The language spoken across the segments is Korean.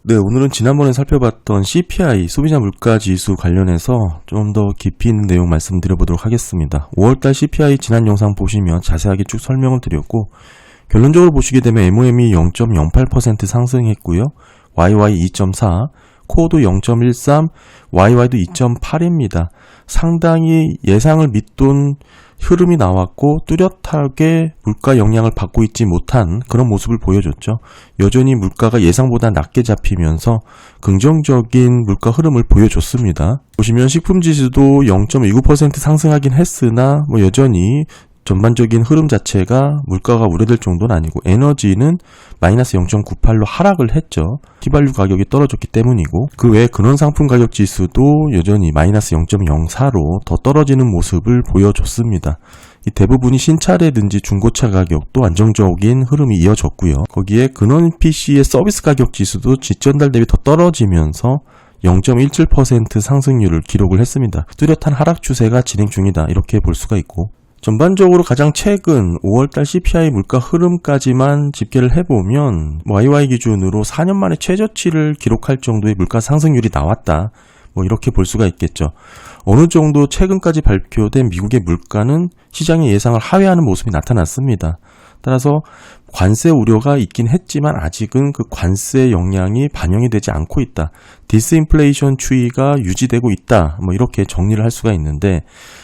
네, 오늘은 지난번에 살펴봤던 CPI, 소비자 물가지수 관련해서 좀 더 깊이 있는 내용 말씀드려보도록 하겠습니다. 5월달 CPI 지난 영상 보시면 자세하게 쭉 설명을 드렸고, 결론적으로 보시게 되면 MOM이 0.08% 상승했고요. YY 2.4, 코어도 0.13, YY도 2.8입니다. 상당히 예상을 밑돈 흐름이 나왔고 뚜렷하게 물가 영향을 받고 있지 못한 그런 모습을 보여줬죠. 여전히 물가가 예상보다 낮게 잡히면서 긍정적인 물가 흐름을 보여줬습니다. 보시면 식품지수도 0.29% 상승하긴 했으나 여전히 전반적인 흐름 자체가 물가가 우려될 정도는 아니고, 에너지는 마이너스 0.98로 하락을 했죠. 휘발유 가격이 떨어졌기 때문이고, 그 외에 근원 상품 가격 지수도 여전히 마이너스 0.04로 더 떨어지는 모습을 보여줬습니다. 이 대부분이 신차라든지 중고차 가격도 안정적인 흐름이 이어졌고요. 거기에 근원 PC의 서비스 가격 지수도 지전달 대비 더 떨어지면서 0.17% 상승률을 기록을 했습니다. 뚜렷한 하락 추세가 진행 중이다, 이렇게 볼 수가 있고, 전반적으로 가장 최근 5월달 CPI 물가 흐름까지만 집계를 해보면 YY 기준으로 4년 만에 최저치를 기록할 정도의 물가 상승률이 나왔다, 이렇게 볼 수가 있겠죠. 어느 정도 최근까지 발표된 미국의 물가는 시장의 예상을 하회하는 모습이 나타났습니다. 따라서 관세 우려가 있긴 했지만 아직은 그 관세 영향이 반영이 되지 않고 있다. 디스인플레이션 추이가 유지되고 있다. 이렇게 정리를 할 수가 있는데,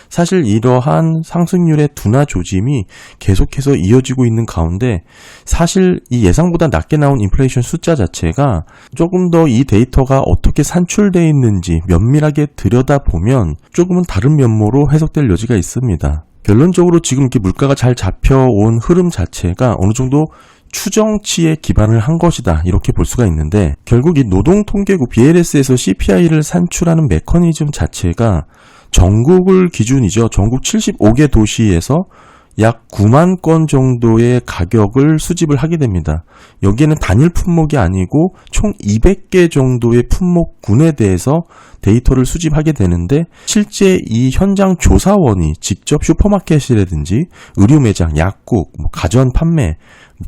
사실 이러한 상승률의 둔화 조짐이 계속해서 이어지고 있는 가운데, 사실 이 예상보다 낮게 나온 인플레이션 숫자 자체가 조금 더 이 데이터가 어떻게 산출되어 있는지 면밀하게 들여다보면 조금은 다른 면모로 해석될 여지가 있습니다. 결론적으로 지금 이렇게 물가가 잘 잡혀온 흐름 자체가 어느 정도 추정치에 기반을 한 것이다, 이렇게 볼 수가 있는데, 결국 이 노동통계국 BLS에서 CPI를 산출하는 메커니즘 자체가 전국을 기준이죠. 전국 75개 도시에서 약 9만 건 정도의 가격을 수집을 하게 됩니다. 여기에는 단일 품목이 아니고 총 200개 정도의 품목군에 대해서 데이터를 수집하게 되는데, 실제 이 현장 조사원이 직접 슈퍼마켓이라든지 의류 매장, 약국, 가전 판매,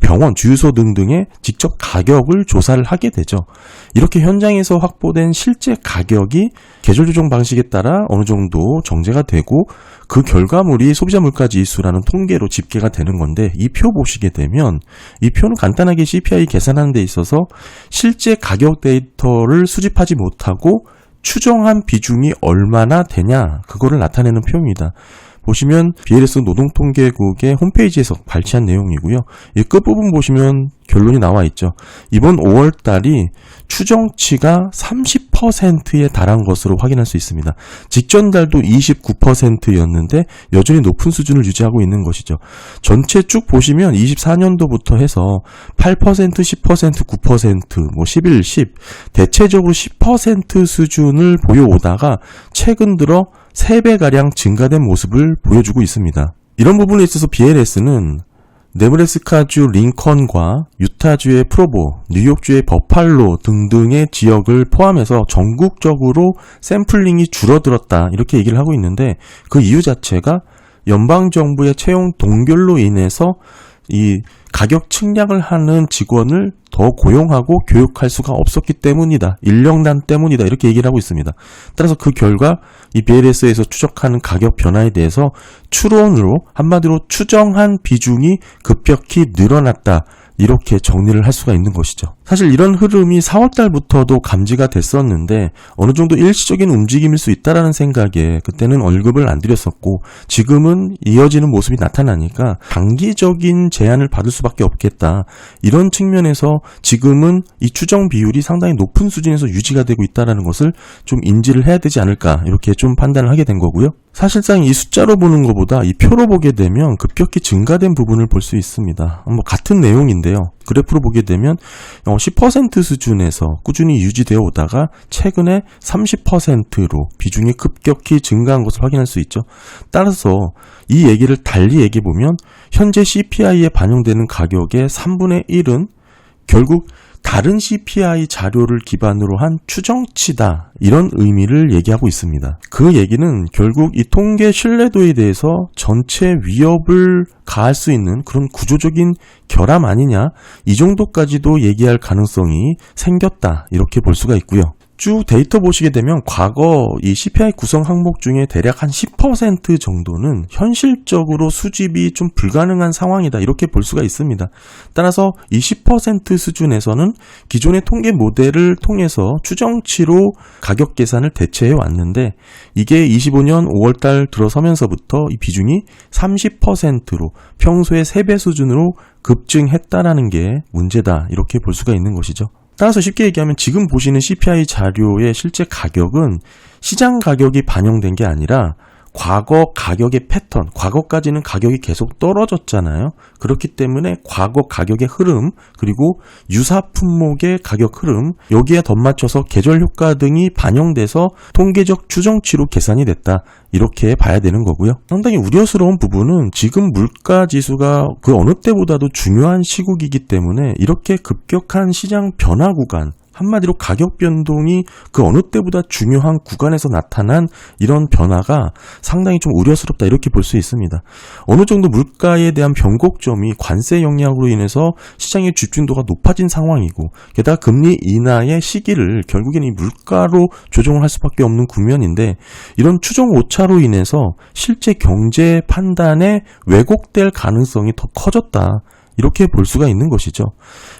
병원, 주유소 등등의 직접 가격을 조사를 하게 되죠. 이렇게 현장에서 확보된 실제 가격이 계절 조정 방식에 따라 어느 정도 정제가 되고, 그 결과물이 소비자 물가 지수라는 통계로 집계가 되는 건데, 이 표 보시게 되면 이 표는 간단하게 CPI 계산하는 데 있어서 실제 가격 데이터를 수집하지 못하고 추정한 비중이 얼마나 되냐, 그거를 나타내는 표입니다. 보시면 BLS 노동통계국의 홈페이지에서 발췌한 내용이고요. 이 끝부분 보시면 결론이 나와 있죠. 이번 5월달이 추정치가 30%에 달한 것으로 확인할 수 있습니다. 직전달도 29%였는데 여전히 높은 수준을 유지하고 있는 것이죠. 전체 쭉 보시면 24년도부터 해서 8%, 10%, 9%, 11, 10 대체적으로 10% 수준을 보여오다가 최근 들어 3배가량 증가된 모습을 보여주고 있습니다. 이런 부분에 있어서 BLS는 네브래스카주 링컨과 유타주의 프로보, 뉴욕주의 버팔로 등등의 지역을 포함해서 전국적으로 샘플링이 줄어들었다, 이렇게 얘기를 하고 있는데, 그 이유 자체가 연방정부의 채용 동결로 인해서 이 가격 측량을 하는 직원을 더 고용하고 교육할 수가 없었기 때문이다, 인력난 때문이다, 이렇게 얘기를 하고 있습니다. 따라서 그 결과 이 BLS에서 추적하는 가격 변화에 대해서 추론으로, 한마디로 추정한 비중이 급격히 늘어났다, 이렇게 정리를 할 수가 있는 것이죠. 사실 이런 흐름이 4월달부터도 감지가 됐었는데 어느 정도 일시적인 움직임일 수 있다라는 생각에 그때는 언급을 안 드렸었고, 지금은 이어지는 모습이 나타나니까 단기적인 제한을 받을 수밖에 없겠다, 이런 측면에서 지금은 이 추정 비율이 상당히 높은 수준에서 유지가 되고 있다는 것을 좀 인지를 해야 되지 않을까, 이렇게 좀 판단을 하게 된 거고요. 사실상 이 숫자로 보는 것보다 이 표로 보게 되면 급격히 증가된 부분을 볼 수 있습니다. 같은 내용인데요. 그래프로 보게 되면 10% 수준에서 꾸준히 유지되어 오다가 최근에 30%로 비중이 급격히 증가한 것을 확인할 수 있죠. 따라서 이 얘기를 달리 얘기해보면 현재 CPI에 반영되는 가격의 3분의 1은 결국 다른 CPI 자료를 기반으로 한 추정치다, 이런 의미를 얘기하고 있습니다. 그 얘기는 결국 이 통계 신뢰도에 대해서 전체 위협을 가할 수 있는 그런 구조적인 결함 아니냐, 이 정도까지도 얘기할 가능성이 생겼다, 이렇게 볼 수가 있고요. 쭉 데이터 보시게 되면 과거 이 CPI 구성 항목 중에 대략 한 10% 정도는 현실적으로 수집이 좀 불가능한 상황이다, 이렇게 볼 수가 있습니다. 따라서 이 10% 수준에서는 기존의 통계 모델을 통해서 추정치로 가격 계산을 대체해 왔는데, 이게 25년 5월달 들어서면서부터 이 비중이 30%로 평소의 3배 수준으로 급증했다라는 게 문제다, 이렇게 볼 수가 있는 것이죠. 따라서 쉽게 얘기하면 지금 보시는 CPI 자료의 실제 가격은 시장 가격이 반영된 게 아니라 과거 가격의 패턴, 과거까지는 가격이 계속 떨어졌잖아요. 그렇기 때문에 과거 가격의 흐름, 그리고 유사 품목의 가격 흐름, 여기에 덧맞춰서 계절 효과 등이 반영돼서 통계적 추정치로 계산이 됐다, 이렇게 봐야 되는 거고요. 상당히 우려스러운 부분은 지금 물가 지수가 그 어느 때보다도 중요한 시국이기 때문에 이렇게 급격한 시장 변화 구간, 한마디로 가격 변동이 그 어느 때보다 중요한 구간에서 나타난 이런 변화가 상당히 좀 우려스럽다, 이렇게 볼 수 있습니다. 어느 정도 물가에 대한 변곡점이 관세 영향으로 인해서 시장의 집중도가 높아진 상황이고, 게다가 금리 인하의 시기를 결국에는 이 물가로 조정을 할 수밖에 없는 국면인데, 이런 추정 오차로 인해서 실제 경제 판단에 왜곡될 가능성이 더 커졌다, 이렇게 볼 수가 있는 것이죠.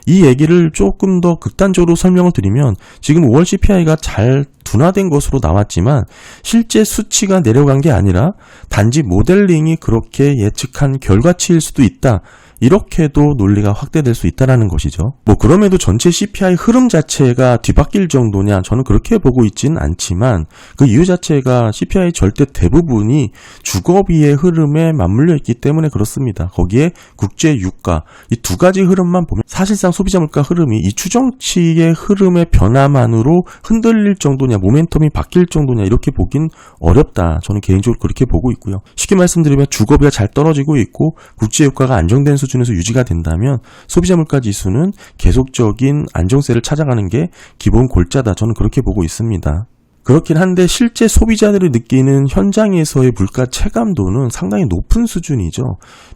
이 얘기를 조금 더 극단적으로 설명을 드리면, 지금 5월 CPI가 잘 둔화된 것으로 나왔지만 실제 수치가 내려간 게 아니라 단지 모델링이 그렇게 예측한 결과치일 수도 있다, 이렇게도 논리가 확대될 수 있다는 것이죠. 그럼에도 전체 CPI 흐름 자체가 뒤바뀔 정도냐, 저는 그렇게 보고 있지는 않지만 그 이유 자체가 CPI 절대 대부분이 주거비의 흐름에 맞물려 있기 때문에 그렇습니다. 거기에 국제 유가, 이 두 가지 흐름만 보면 사실상 소비자 물가 흐름이 이 추정치의 흐름의 변화만으로 흔들릴 정도냐, 모멘텀이 바뀔 정도냐, 이렇게 보긴 어렵다, 저는 개인적으로 그렇게 보고 있고요. 쉽게 말씀드리면 주거비가 잘 떨어지고 있고 국제 유가가 안정된 수준에서 유지가 된다면 소비자 물가 지수는 계속적인 안정세를 찾아가는 게 기본 골자다, 저는 그렇게 보고 있습니다. 그렇긴 한데 실제 소비자들이 느끼는 현장에서의 물가 체감도는 상당히 높은 수준이죠.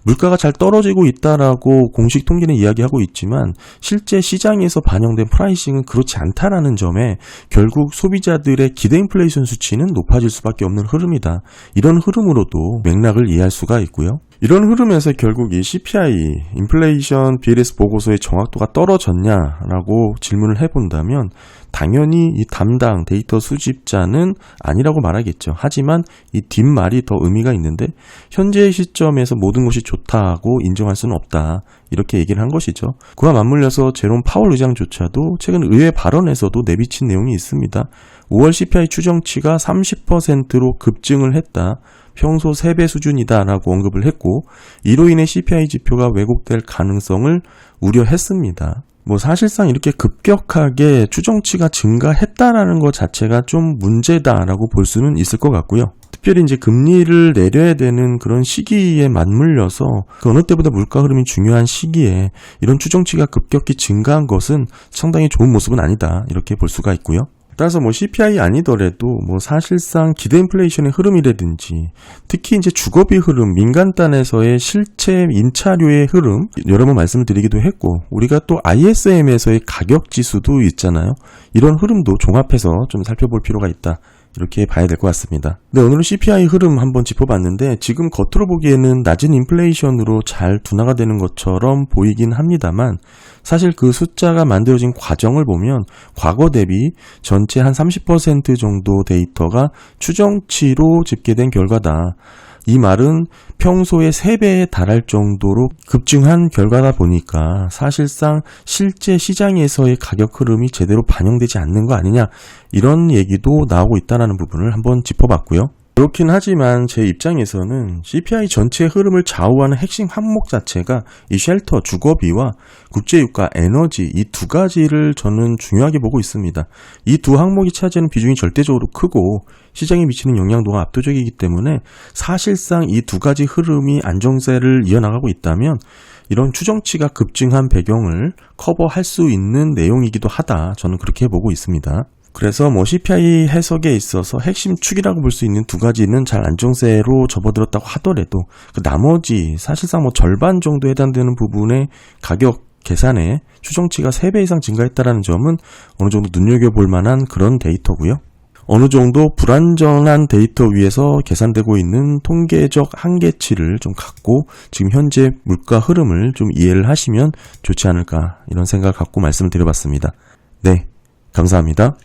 물가가 잘 떨어지고 있다라고 공식 통계는 이야기하고 있지만 실제 시장에서 반영된 프라이싱은 그렇지 않다라는 점에 결국 소비자들의 기대 인플레이션 수치는 높아질 수밖에 없는 흐름이다. 이런 흐름으로도 맥락을 이해할 수가 있고요. 이런 흐름에서 결국 이 CPI, 인플레이션 BLS 보고서의 정확도가 떨어졌냐라고 질문을 해본다면 당연히 이 담당 데이터 수집자는 아니라고 말하겠죠. 하지만 이 뒷말이 더 의미가 있는데, 현재의 시점에서 모든 것이 좋다고 인정할 수는 없다, 이렇게 얘기를 한 것이죠. 그와 맞물려서 제롬 파월 의장조차도 최근 의회 발언에서도 내비친 내용이 있습니다. 5월 CPI 추정치가 30%로 급증을 했다, 평소 3배 수준이다라고 언급을 했고, 이로 인해 CPI 지표가 왜곡될 가능성을 우려했습니다. 사실상 이렇게 급격하게 추정치가 증가했다라는 것 자체가 좀 문제다라고 볼 수는 있을 것 같고요. 특별히 이제 금리를 내려야 되는 그런 시기에 맞물려서 그 어느 때보다 물가 흐름이 중요한 시기에 이런 추정치가 급격히 증가한 것은 상당히 좋은 모습은 아니다, 이렇게 볼 수가 있고요. 따라서 CPI 아니더라도 사실상 기대 인플레이션의 흐름이라든지 특히 이제 주거비 흐름, 민간단에서의 실체 인차료의 흐름, 여러 번 말씀을 드리기도 했고, 우리가 또 ISM에서의 가격 지수도 있잖아요. 이런 흐름도 종합해서 좀 살펴볼 필요가 있다, 이렇게 봐야 될 것 같습니다. 네, 오늘은 CPI 흐름 한번 짚어봤는데 지금 겉으로 보기에는 낮은 인플레이션으로 잘 둔화가 되는 것처럼 보이긴 합니다만, 사실 그 숫자가 만들어진 과정을 보면 과거 대비 전체 한 30% 정도 데이터가 추정치로 집계된 결과다. 이 말은 평소의 3배에 달할 정도로 급증한 결과다 보니까 사실상 실제 시장에서의 가격 흐름이 제대로 반영되지 않는 거 아니냐, 이런 얘기도 나오고 있다는 부분을 한번 짚어봤고요. 그렇긴 하지만 제 입장에서는 CPI 전체의 흐름을 좌우하는 핵심 항목 자체가 이 쉘터, 주거비와 국제유가, 에너지 이 두 가지를 저는 중요하게 보고 있습니다. 이 두 항목이 차지하는 비중이 절대적으로 크고 시장에 미치는 영향도가 압도적이기 때문에 사실상 이 두 가지 흐름이 안정세를 이어나가고 있다면 이런 추정치가 급증한 배경을 커버할 수 있는 내용이기도 하다. 저는 그렇게 보고 있습니다. 그래서 CPI 해석에 있어서 핵심 축이라고 볼 수 있는 두 가지는 잘 안정세로 접어들었다고 하더라도 그 나머지 사실상 절반 정도 해당되는 부분의 가격 계산에 추정치가 3배 이상 증가했다는 점은 어느 정도 눈여겨볼 만한 그런 데이터고요. 어느 정도 불안정한 데이터 위에서 계산되고 있는 통계적 한계치를 좀 갖고 지금 현재 물가 흐름을 좀 이해를 하시면 좋지 않을까 이런 생각을 갖고 말씀을 드려봤습니다. 네, 감사합니다.